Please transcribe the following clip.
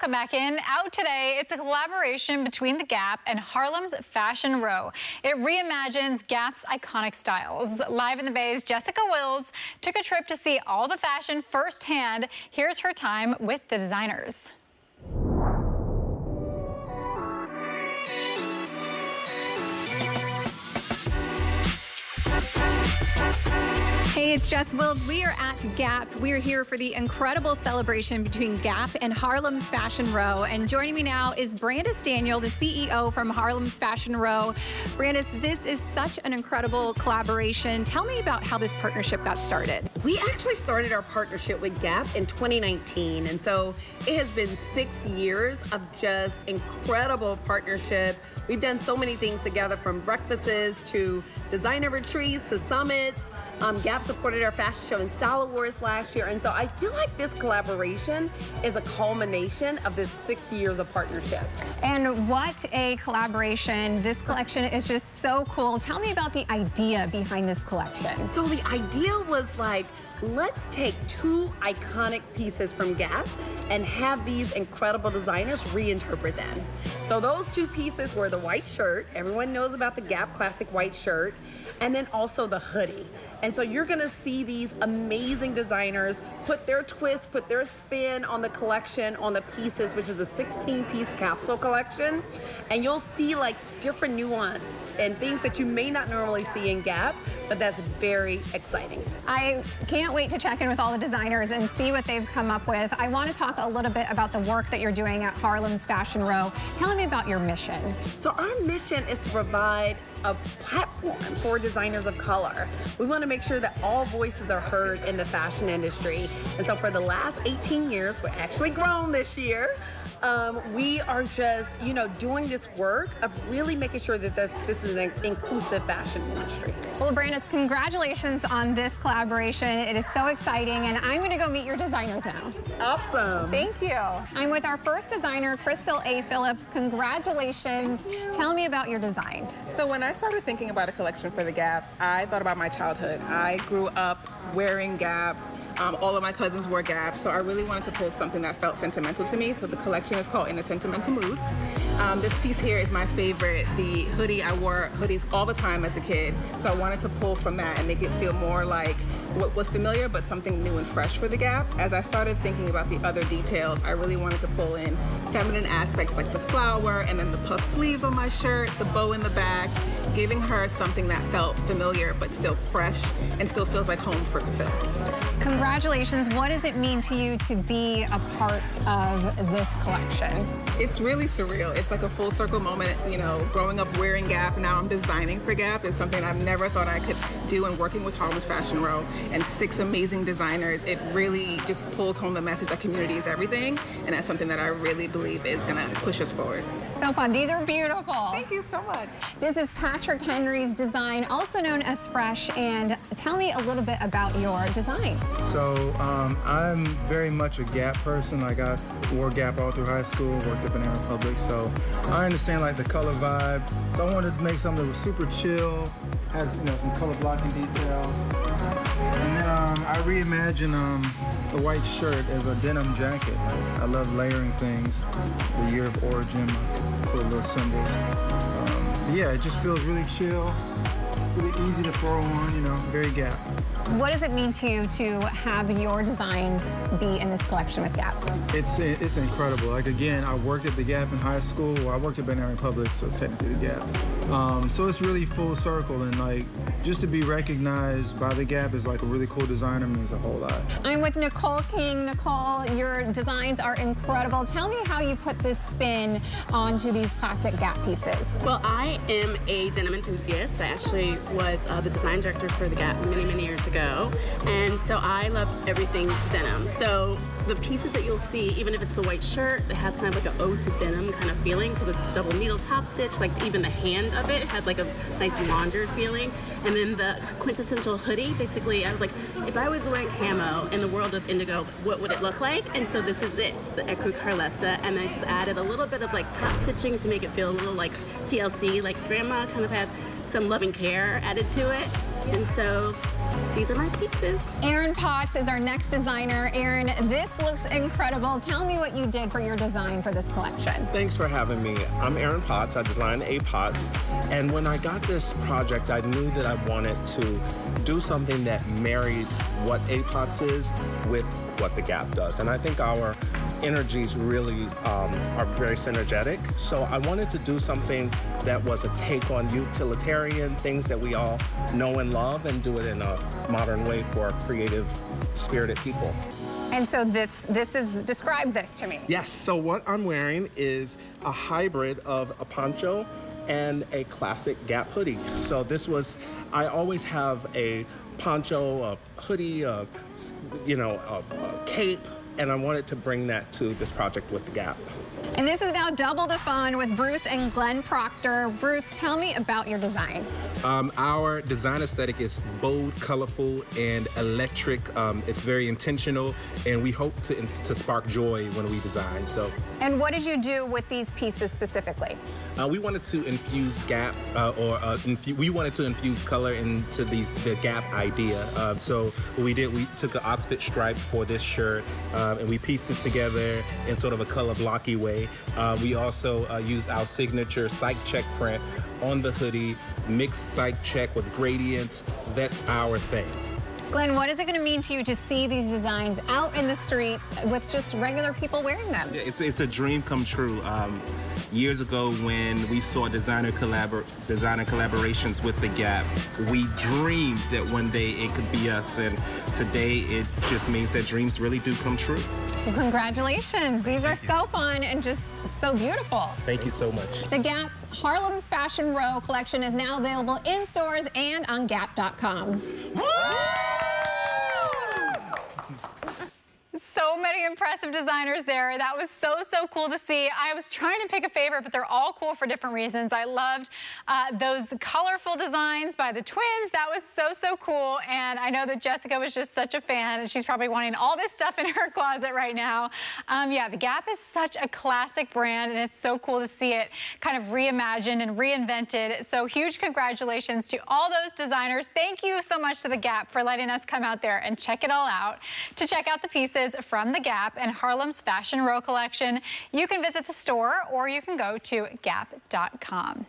Welcome back in. Out today, it's a collaboration between The Gap and Harlem's Fashion Row. It reimagines Gap's iconic styles. Live in the Bay's Jessica Wills took a trip to see all the fashion firsthand. Here's her time with the designers. Hey, it's Jess Wills. We are at Gap. We are here for the incredible celebration between Gap and Harlem's Fashion Row. And joining me now is Brandis Daniel, the CEO from Harlem's Fashion Row. Brandis, this is such an incredible collaboration. Tell me about how this partnership got started. We actually started our partnership with Gap in 2019. And so it has been 6 years of just incredible partnership. We've done so many things together, from breakfasts to designer retreats to summits. Gap supported our fashion show and style awards last year, and so I feel like this collaboration is a culmination of this 6 years of partnership. And what a collaboration. This collection is just so cool. Tell me about the idea behind this collection. So the idea was like, let's take two iconic pieces from Gap and have these incredible designers reinterpret them. So those two pieces were the white shirt. Everyone knows about the Gap classic white shirt. And then also the hoodie. And so you're gonna see these amazing designers put their twist, put their spin on the collection, on the pieces, which is a 16-piece capsule collection. And you'll see like different nuance and things that you may not normally see in Gap, but that's very exciting. I can't wait to check in with all the designers and see what they've come up with. I want to talk a little bit about the work that you're doing at Harlem's Fashion Row. Tell me about your mission. So our mission is to provide a platform for designers of color. We want to make sure that all voices are heard in the fashion industry. And so for the last 18 years, we're actually grown this year. We are just, doing this work of really making sure that this is an inclusive fashion industry. Well, Brandis, congratulations on this collaboration. It is so exciting, and I'm going to go meet your designers now. Awesome. Thank you. I'm with our first designer, Crystal A. Phillips. Congratulations. Tell me about your design. So when I started thinking about a collection for The Gap, I thought about my childhood. I grew up wearing Gap. All of my cousins wore Gap, so I really wanted to pull something that felt sentimental to me. So the collection is called In a Sentimental Mood. This piece here is my favorite. The hoodie, I wore hoodies all the time as a kid, so I wanted to pull from that and make it feel more like what was familiar, but something new and fresh for The Gap. As I started thinking about the other details, I really wanted to pull in feminine aspects like the flower and then the puff sleeves on my shirt, the bow in the back, giving her something that felt familiar but still fresh and still feels like home for the film. Congratulations. What does it mean to you to be a part of this collection? It's really surreal. It's like a full circle moment. Growing up wearing Gap, now I'm designing for Gap. It's something I've never thought I could do, and working with Harlem's Fashion Row and 6 amazing designers, it really just pulls home the message that community is everything, and that's something that I really believe is gonna push us forward. So fun. These are beautiful. Thank you so much. This is Patrick Henry's design, also known as Fresh, and tell me a little bit about your design. So I'm very much a Gap person. Like, I wore Gap all through high school, worked at Banana Republic, so I understand like the color vibe. So I wanted to make something that was super chill, has some color blocking details. And then I reimagined the white shirt as a denim jacket. I love layering things. The year of origin, cool little symbols. Yeah, it just feels really chill. Really easy to throw on, very Gap. What does it mean to you to have your designs be in this collection with Gap? It's incredible. Like, again, I worked at the Gap in high school. Well, I worked at Banana Republic, so technically the Gap. So it's really full circle, and like, just to be recognized by the Gap as like a really cool designer means a whole lot. I'm with Nicole King. Nicole, your designs are incredible. Tell me how you put this spin onto these classic Gap pieces. Well, I am a denim enthusiast. I actually was the design director for the Gap many, many years ago. And so I love everything denim. So the pieces that you'll see, even if it's the white shirt, it has kind of like an ode to denim kind of feeling. So the double needle top stitch, like even the hand of it has like a nice laundered feeling. And then the quintessential hoodie, basically, I was like, if I was wearing camo in the world of indigo, what would it look like? And so this is it, the ecru carlesta. And I just added a little bit of like top stitching to make it feel a little like TLC, like grandma kind of had some loving care added to it. And so these are my pieces. Erin Potts is our next designer. Erin, this looks incredible. Tell me what you did for your design for this collection. Thanks for having me. I'm Erin Potts. I design A Potts. And when I got this project, I knew that I wanted to do something that married what A Potts is with what the Gap does. And I think our energies really are very synergetic. So I wanted to do something that was a take on utilitarian things that we all know and love, and do it in a modern way for creative, spirited people. And so this is, describe this to me. Yes, so what I'm wearing is a hybrid of a poncho and a classic Gap hoodie. So this was, I always have a poncho, a hoodie, a cape, and I wanted to bring that to this project with the Gap. And this is now double the fun with Bruce and Glenn Proctor. Bruce, tell me about your design. Our design aesthetic is bold, colorful, and electric. It's very intentional, and we hope to spark joy when we design. And what did you do with these pieces specifically? We wanted to infuse Gap, we wanted to infuse color into the Gap idea. So what we did, we took an Oxford stripe for this shirt, and we pieced it together in sort of a color blocky way. We also used our signature psych check print on the hoodie, mixed psych check with gradients. That's our thing. Glenn, what is it going to mean to you to see these designs out in the streets with just regular people wearing them? Yeah, it's a dream come true. Years ago, when we saw designer collaborations with the Gap, we dreamed that one day it could be us, and today it just means that dreams really do come true. Well, congratulations. These are so fun and just so beautiful. Thank you so much. The Gap's Harlem's Fashion Row collection is now available in stores and on Gap.com. So many impressive designers there. That was so cool to see. I was trying to pick a favorite, but they're all cool for different reasons. I loved those colorful designs by the twins. That was so cool. And I know that Jessica was just such a fan, and she's probably wanting all this stuff in her closet right now. Yeah, the Gap is such a classic brand, and it's so cool to see it kind of reimagined and reinvented. So huge congratulations to all those designers. Thank you so much to the Gap for letting us come out there and check it all out. To check out the pieces from the Gap and Harlem's Fashion Row collection, you can visit the store or you can go to Gap.com.